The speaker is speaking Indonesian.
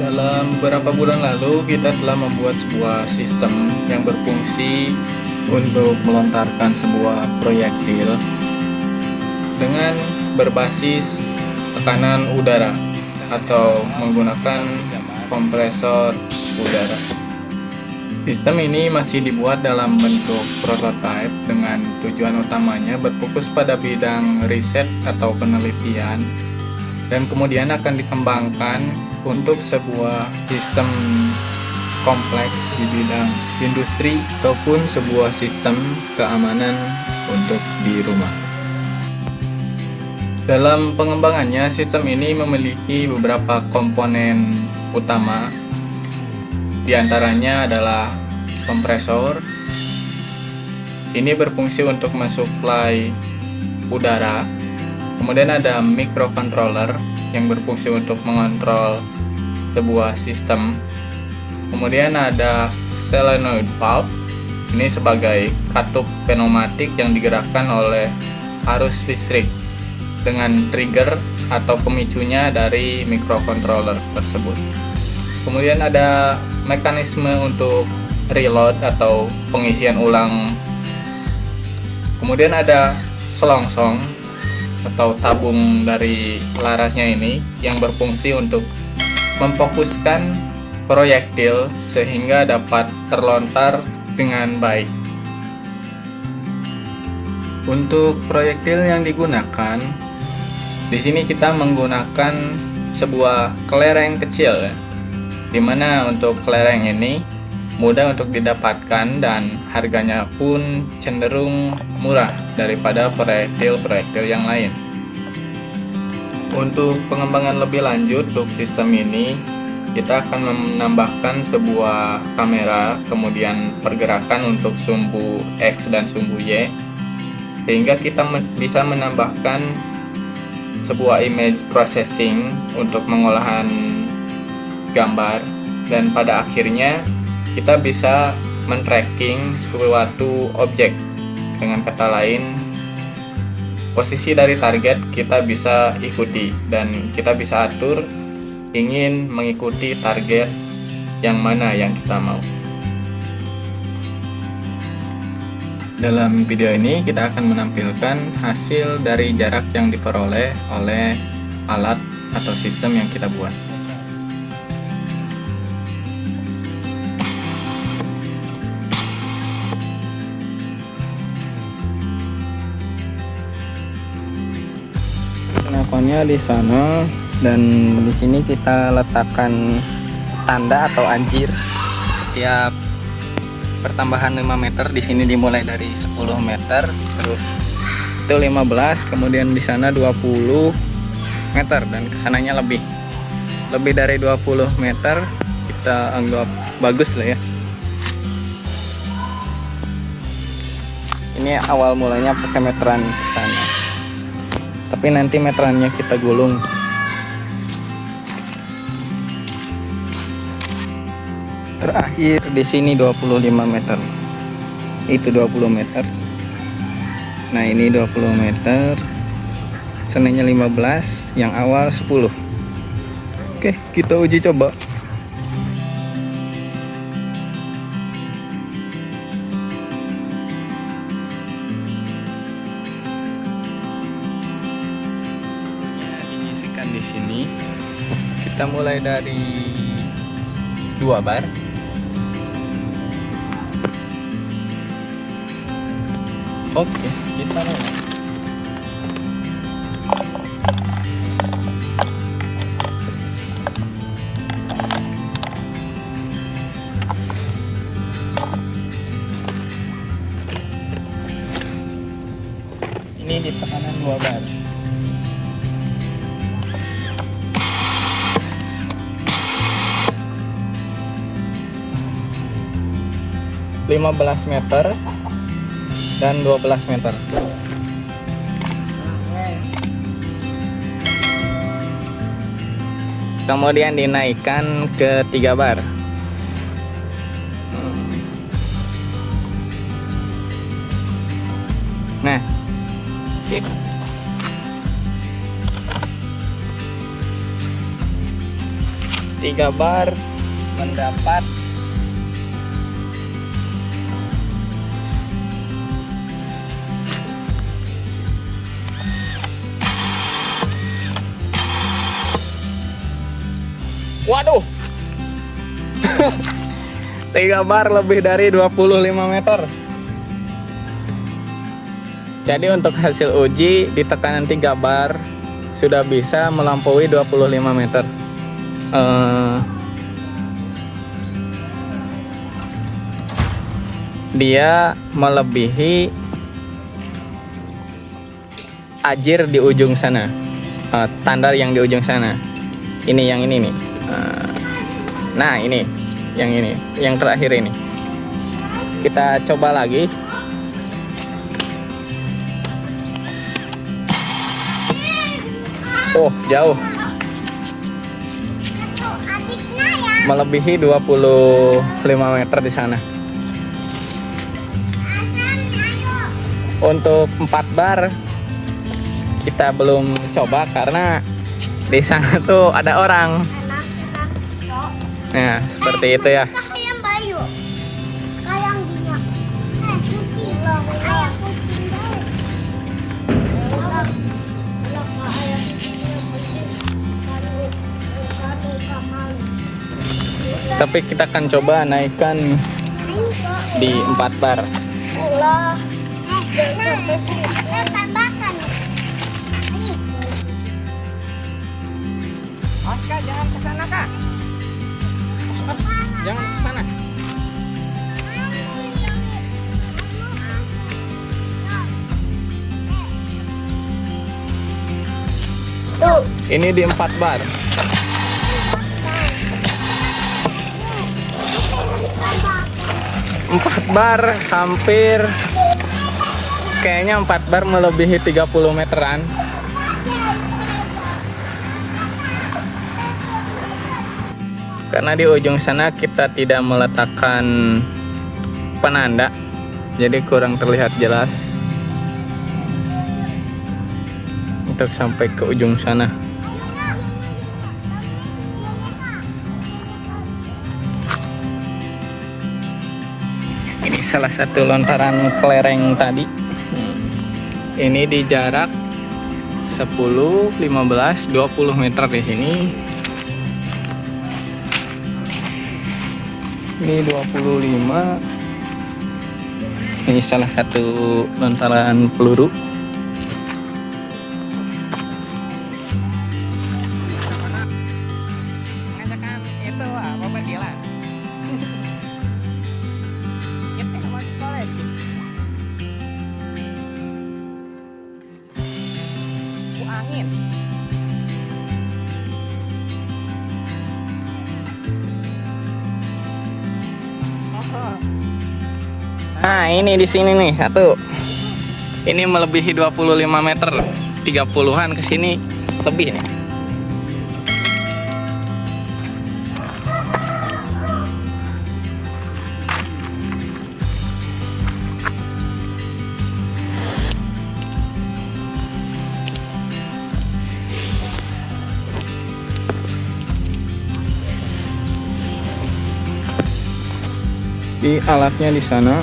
Dalam beberapa bulan lalu, kita telah membuat sebuah sistem yang berfungsi untuk melontarkan sebuah proyektil dengan berbasis tekanan udara atau menggunakan kompresor udara. Sistem ini masih dibuat dalam bentuk prototipe dengan tujuan utamanya berfokus pada bidang riset atau penelitian dan kemudian akan dikembangkan untuk sebuah sistem kompleks di bidang industri ataupun sebuah sistem keamanan untuk di rumah. Dalam pengembangannya, sistem ini memiliki beberapa komponen utama. Di antaranya adalah kompresor. Ini berfungsi untuk mensuplai udara. Kemudian ada microcontroller yang berfungsi untuk mengontrol sebuah sistem. Kemudian ada solenoid valve. Ini sebagai katup pneumatik yang digerakkan oleh arus listrik dengan trigger atau pemicunya dari microcontroller tersebut. Kemudian ada mekanisme untuk reload atau pengisian ulang. Kemudian ada selongsong atau tabung dari larasnya ini yang berfungsi untuk memfokuskan proyektil sehingga dapat terlontar dengan baik. Untuk proyektil yang digunakan, di sini kita menggunakan sebuah kelereng kecil, di mana untuk kelereng ini mudah untuk didapatkan dan harganya pun cenderung murah daripada proyektil-proyektil yang lain. Untuk pengembangan lebih lanjut untuk sistem ini, kita akan menambahkan sebuah kamera, kemudian pergerakan untuk sumbu X dan sumbu Y, sehingga kita bisa menambahkan sebuah image processing untuk pengolahan gambar, dan pada akhirnya kita bisa men-tracking suatu objek. Dengan kata lain, posisi dari target kita bisa ikuti dan kita bisa atur ingin mengikuti target yang mana yang kita mau. Dalam video ini kita akan menampilkan hasil dari jarak yang diperoleh oleh alat atau sistem yang kita buat. Senapannya di sana, dan di sini kita letakkan tanda atau anjir setiap pertambahan 5 meter. Di sini dimulai dari 10 meter, terus itu 15, kemudian di sana 20 meter, dan kesananya lebih dari 20 meter kita anggap bagus lah ya. Ini awal mulanya pakai meteran ke sana, tapi nanti meterannya kita gulung. Terakhir di sini 25 meter. Itu 20 meter. Nah, ini 20 meter. Sananya 15, yang awal 10. Oke, kita uji coba. Di sini kita mulai dari 2 bar. Oke, kita mulai. Ini di tekanan 2 bar. meter dan 12 meter. Kemudian dinaikkan ke 3 bar. Nah, sip. 3 bar mendapat waduh 3 bar lebih dari 25 meter. Jadi untuk hasil uji di tekanan 3 bar sudah bisa melampaui 25 meter. Dia melebihi ajir di ujung sana, tandar yang di ujung sana. Ini yang ini nih. Nah ini, yang terakhir ini. Kita coba lagi. Oh, jauh. Melebihi 25 meter di sana. Untuk 4 bar kita belum coba karena di sana tuh ada orang. Nah, seperti itu ya. Tapi kita akan coba naikkan di 4 bar. Kak, jangan ke sana, Kak. Jangan ke sana. Tuh. Ini di 4 bar. Empat bar hampir, kayaknya 4 bar melebihi 30 meteran. Karena di ujung sana kita tidak meletakkan penanda, jadi kurang terlihat jelas untuk sampai ke ujung sana. Ini salah satu lontaran kelereng tadi. Ini di jarak 10, 15, 20 meter di sini. Ini 25. Ini salah satu lontaran peluru. Ngajakan itu apa berdilan? Kita mau koleksi. Angin. Nah, ini di sini nih satu. Ini melebihi 25 meter, 30-an ke sini lebih nih. Di alatnya di sana.